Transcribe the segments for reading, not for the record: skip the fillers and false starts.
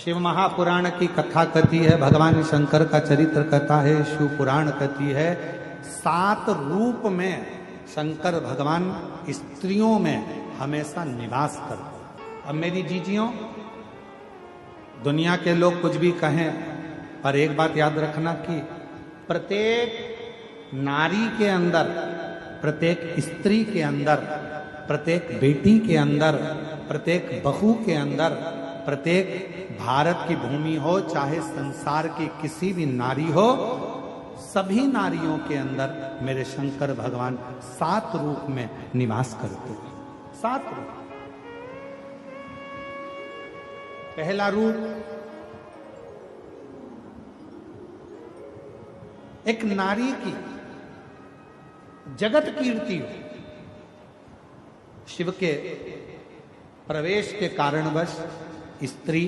शिव महापुराण की कथा कहती है, भगवान शंकर का चरित्र कहता है, शिव पुराण कहती है 7 रूप में शंकर भगवान स्त्रियों में हमेशा निवास करते। अब मेरी जीजियों, दुनिया के लोग कुछ भी कहें, पर एक बात याद रखना कि प्रत्येक नारी के अंदर, प्रत्येक स्त्री के अंदर, प्रत्येक बेटी के अंदर, प्रत्येक बहू के अंदर, प्रत्येक भारत की भूमि हो चाहे संसार की किसी भी नारी हो, सभी नारियों के अंदर मेरे शंकर भगवान 7 रूप में निवास करते हैं। 7 रूप। पहला रूप, एक नारी की जगत कीर्ति हो। शिव के प्रवेश के कारणवश स्त्री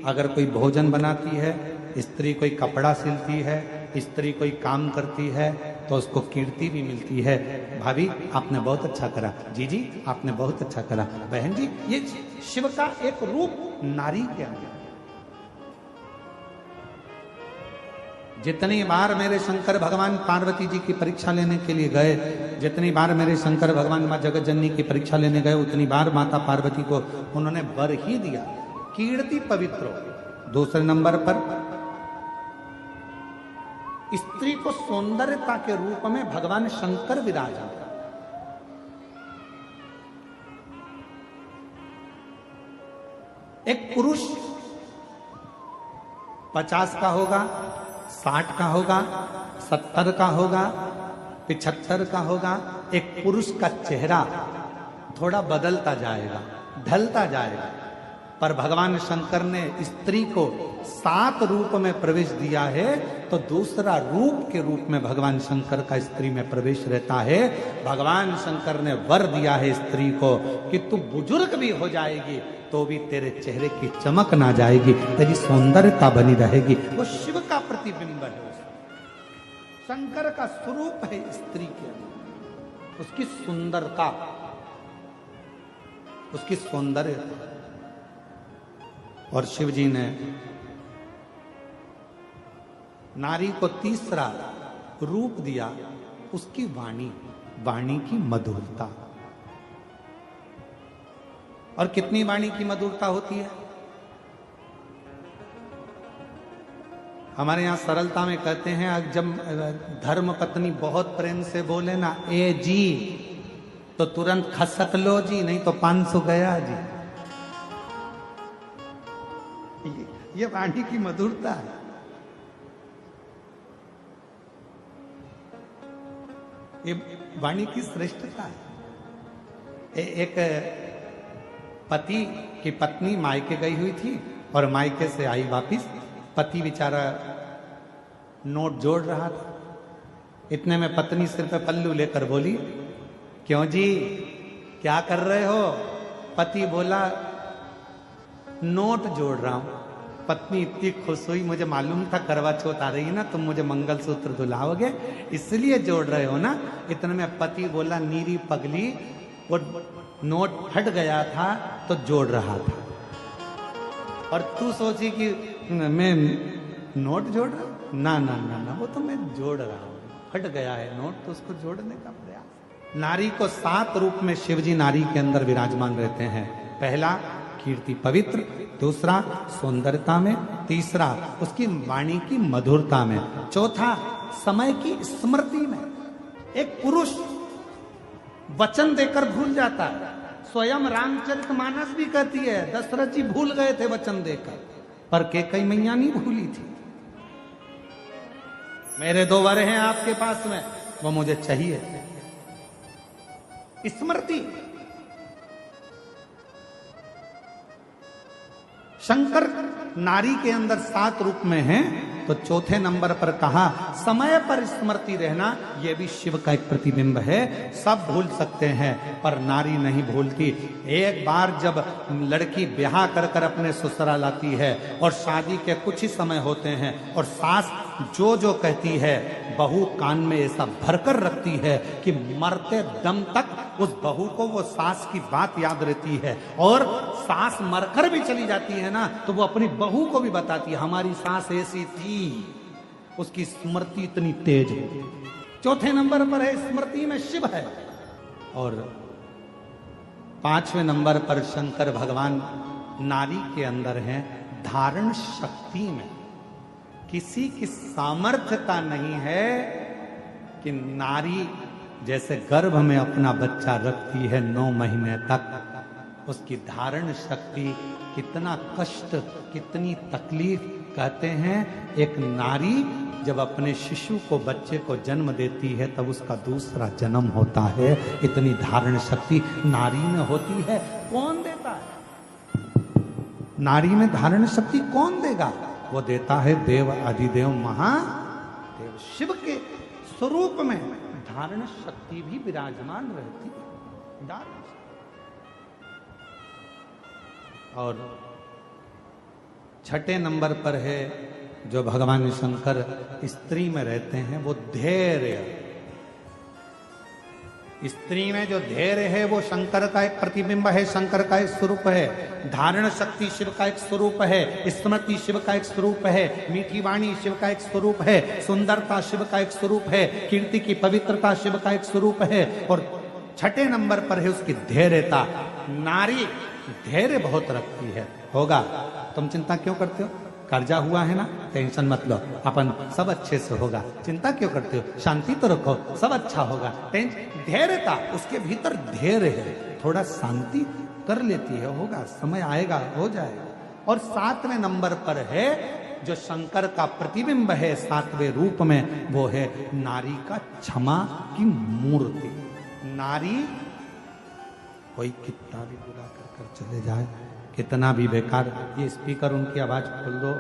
अगर कोई भोजन बनाती है, स्त्री कोई कपड़ा सिलती है, स्त्री कोई काम करती है, तो उसको कीर्ति भी मिलती है। भाभी आपने बहुत अच्छा करा, जीजी आपने बहुत अच्छा करा, बहन जी, ये शिव का एक रूप नारी के अंदर। जितनी बार मेरे शंकर भगवान पार्वती जी की परीक्षा लेने के लिए गए, जितनी बार मेरे शंकर भगवान मां जगत जननी की परीक्षा लेने गए, उतनी बार माता पार्वती को उन्होंने वर ही दिया, कीर्ति पवित्र हो। दूसरे नंबर पर स्त्री को सौंदर्यता के रूप में भगवान शंकर विराजमान। एक पुरुष 50 का होगा, 60 का होगा, 70 का होगा, 75 का होगा, एक पुरुष का चेहरा थोड़ा बदलता जाएगा, ढलता जाएगा, पर भगवान शंकर ने स्त्री को 7 रूप में प्रवेश दिया है, तो दूसरा रूप के रूप में भगवान शंकर का स्त्री में प्रवेश रहता है। भगवान शंकर ने वर दिया है स्त्री को कि तू बुजुर्ग भी हो जाएगी तो भी तेरे चेहरे की चमक ना जाएगी, तेरी सौंदर्यता बनी रहेगी। वो शिव का प्रतिबिंब है, शंकर का स्वरूप है स्त्री के अंदर, उसकी सुंदरता, उसकी सौंदर्यता। और शिव जी ने नारी को तीसरा रूप दिया, उसकी वाणी, वाणी की मधुरता। और कितनी वाणी की मधुरता होती है? हमारे यहां सरलता में कहते हैं, जब धर्म पत्नी बहुत प्रेम से बोले ना, ए जी, तो तुरंत खसक लो जी, नहीं तो 500 गया जी। ये वाणी की मधुरता है। ये वाणी की श्रेष्ठता है। एक पति की पत्नी मायके गई हुई थी और मायके से आई वापिस, पति बेचारा नोट जोड़ रहा था। इतने में पत्नी सिर पे पल्लू लेकर बोली, क्यों जी क्या कर रहे हो? पति बोला, नोट जोड़ रहा हूं। पत्नी इतनी खुश हुई, मुझे मालूम था करवा चौथ आ रही है ना, तुम मुझे मंगलसूत्र दुलाओगे, इसलिए जोड़ रहे हो ना। इतने में पति बोला, नीरी पगली, वो नोट फट गया था तो जोड़ रहा था, और तू सोची कि मैं नोट जोड़ रहा हूं? ना ना ना ना, वो तो मैं जोड़ रहा हूं, फट गया है नोट तो उसको जोड़ने का प्रयास। नारी को 7 रूप में शिवजी नारी के अंदर विराजमान रहते हैं। पहला कीर्ति पवित्र, दूसरा सौंदर्यता में, तीसरा उसकी वाणी की मधुरता में, चौथा समय की स्मृति में। एक पुरुष वचन देकर भूल जाता है, स्वयं रामचरितमानस भी कहती है, दशरथ जी भूल गए थे वचन देकर, पर कैकेयी मैया नहीं भूली थी। मेरे 2 वर हैं आपके पास में, वो मुझे चाहिए। स्मृति। शंकर नारी के अंदर 7 रूप में हैं, तो चौथे नंबर पर कहा समय पर स्मृति रहना, यह भी शिव का एक प्रतिबिंब है। सब भूल सकते हैं पर नारी नहीं भूलती। एक बार जब लड़की ब्याह कर कर अपने ससुराल आती है और शादी के कुछ ही समय होते हैं और सास जो जो कहती है बहू कान में ऐसा भरकर रखती है कि मरते दम तक उस बहू को वो सास की बात याद रहती है, और सास मरकर भी चली जाती है ना तो वो अपनी बहू को भी बताती है हमारी सास ऐसी थी, उसकी स्मृति इतनी तेज है। चौथे नंबर पर है स्मृति में शिव है। और पांचवें नंबर पर शंकर भगवान नारी के अंदर हैं धारण शक्ति में। किसी की सामर्थ्यता नहीं है कि नारी जैसे गर्भ में अपना बच्चा रखती है 9 महीने तक, उसकी धारण शक्ति कितना कष्ट कितनी तकलीफ। कहते हैं एक नारी जब अपने शिशु को बच्चे को जन्म देती है तब उसका दूसरा जन्म होता है। इतनी धारण शक्ति नारी में होती है। कौन देता है? नारी में धारण शक्ति कौन देगा? वो देता है देव अधिदेव महादेव शिव के स्वरूप में धारण शक्ति भी विराजमान रहती है। और छठे नंबर पर है जो भगवान शंकर स्त्री में रहते हैं वो धैर्य। स्त्री में जो धैर्य है वो शंकर का एक प्रतिबिंब है, शंकर का एक स्वरूप है। धारण शक्ति शिव का एक स्वरूप है, स्मृति शिव का एक स्वरूप है, मीठी वाणी शिव का एक स्वरूप है, सुंदरता शिव का एक स्वरूप है, कीर्ति की पवित्रता शिव का एक स्वरूप है। और छठे नंबर पर है उसकी धैर्यता। नारी धैर्य बहुत रखती है। होगा, तुम चिंता क्यों करते हो? कर्जा हुआ है ना, टेंशन मत लो, अपन सब अच्छे से होगा। चिंता क्यों करते हो? शांति तो रखो, सब अच्छा होगा। धैर्यता, उसके भीतर धैर्य है, थोड़ा शांति कर लेती है, होगा, समय आएगा, हो जाएगा। और 7वें नंबर पर है जो शंकर का प्रतिबिंब है 7वें रूप में, वो है नारी का क्षमा की मूर्ति। नारी कोई कितना भी बुला कर चले जाए, कितना भी बेकार, ये स्पीकर उनकी आवाज खोल दो,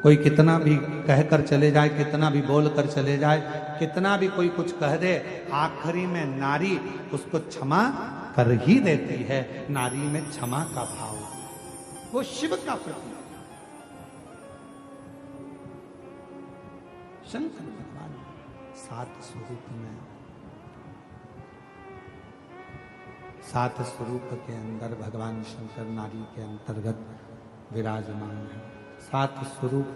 कोई कितना भी कहकर चले जाए, कितना भी बोल कर चले जाए, कितना भी कोई कुछ कह दे, आखिरी में नारी उसको क्षमा कर ही देती है। नारी में क्षमा का भाव, वो शिव का प्रतीक। शंकर भगवान 7 स्वरूप में, 7 स्वरूप के अंदर भगवान शंकर नारी के अंतर्गत विराजमान है। 7 स्वरूप,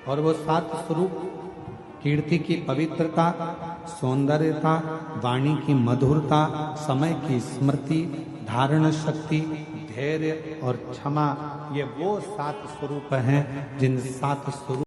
और वो 7 स्वरूप कीर्ति की पवित्रता, सौंदर्यता, वाणी की मधुरता, समय की स्मृति, धारण शक्ति, धैर्य और क्षमा, ये वो 7 स्वरूप हैं जिन 7 स्वरूप